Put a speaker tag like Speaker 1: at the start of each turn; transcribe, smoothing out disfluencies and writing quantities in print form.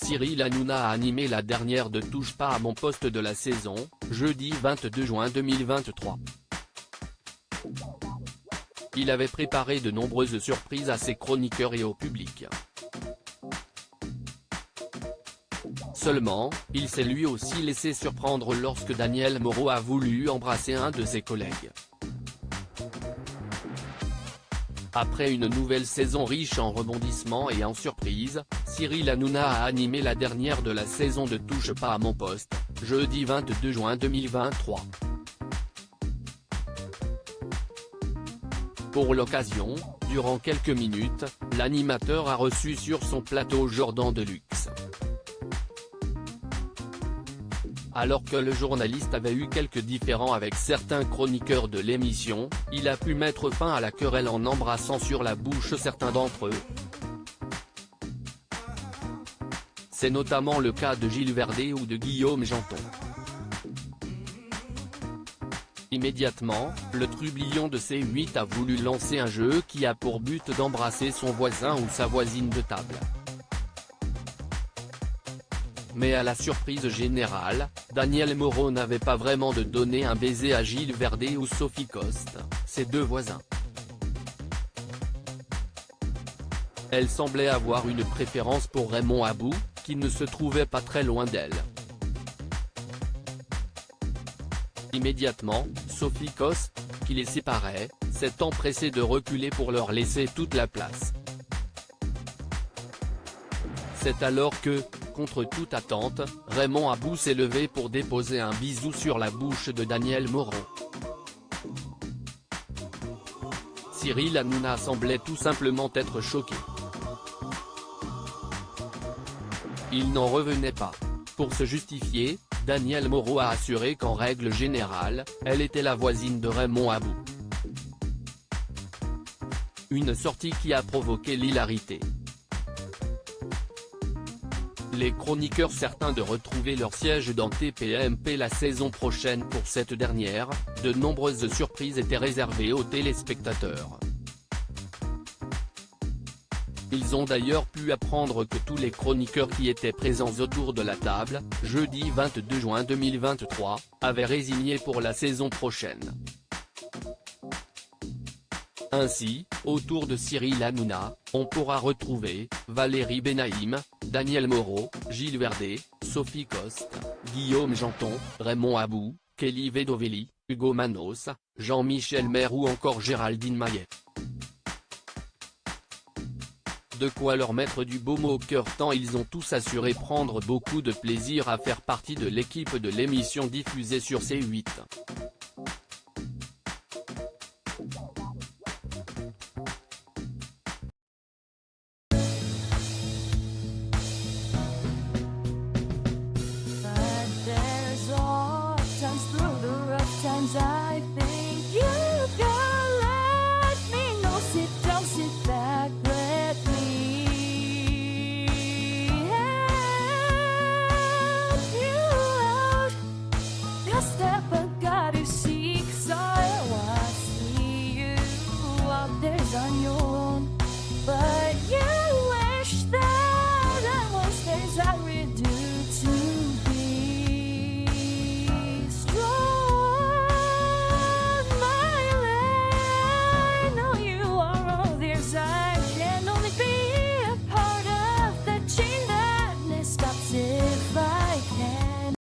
Speaker 1: Cyril Hanouna a animé la dernière de Touche pas à mon poste de la saison, jeudi 22 juin 2023. Il avait préparé de nombreuses surprises à ses chroniqueurs et au public. Seulement, il s'est lui aussi laissé surprendre lorsque Daniel Moreau a voulu embrasser un de ses collègues. Après une nouvelle saison riche en rebondissements et en surprises, Cyril Hanouna a animé la dernière de la saison de Touche pas à mon poste, jeudi 22 juin 2023. Pour l'occasion, durant quelques minutes, l'animateur a reçu sur son plateau Jordan Deluxe. Alors que le journaliste avait eu quelques différends avec certains chroniqueurs de l'émission, il a pu mettre fin à la querelle en embrassant sur la bouche certains d'entre eux. C'est notamment le cas de Gilles Verdet ou de Guillaume Janton. Immédiatement, le trublion de C8 a voulu lancer un jeu qui a pour but d'embrasser son voisin ou sa voisine de table. Mais à la surprise générale, Daniel Moreau n'avait pas vraiment de donner un baiser à Gilles Verdet ou Sophie Coste, ses deux voisins. Elle semblait avoir une préférence pour Raymond Abou, qui ne se trouvait pas très loin d'elle. Immédiatement, Sophie Coste, qui les séparait, s'est empressée de reculer pour leur laisser toute la place. C'est alors que, contre toute attente, Raymond Abou s'est levé pour déposer un bisou sur la bouche de Daniel Moreau. Cyril Hanouna semblait tout simplement être choqué. Il n'en revenait pas. Pour se justifier, Daniel Moreau a assuré qu'en règle générale, elle était la voisine de Raymond Abou. Une sortie qui a provoqué l'hilarité. Les chroniqueurs certains de retrouver leur siège dans TPMP la saison prochaine. Pour cette dernière, de nombreuses surprises étaient réservées aux téléspectateurs. Ils ont d'ailleurs pu apprendre que tous les chroniqueurs qui étaient présents autour de la table, jeudi 22 juin 2023, avaient résigné pour la saison prochaine. Ainsi, autour de Cyril Hanouna, on pourra retrouver Valérie Benaïm, Daniel Moreau, Gilles Verdet, Sophie Coste, Guillaume Janton, Raymond Abou, Kelly Vedovelli, Hugo Manos, Jean-Michel Maire ou encore Géraldine Maillet. De quoi leur mettre du baume au cœur tant ils ont tous assuré prendre beaucoup de plaisir à faire partie de l'équipe de l'émission diffusée sur C8.
Speaker 2: But there's all times through the rough times I think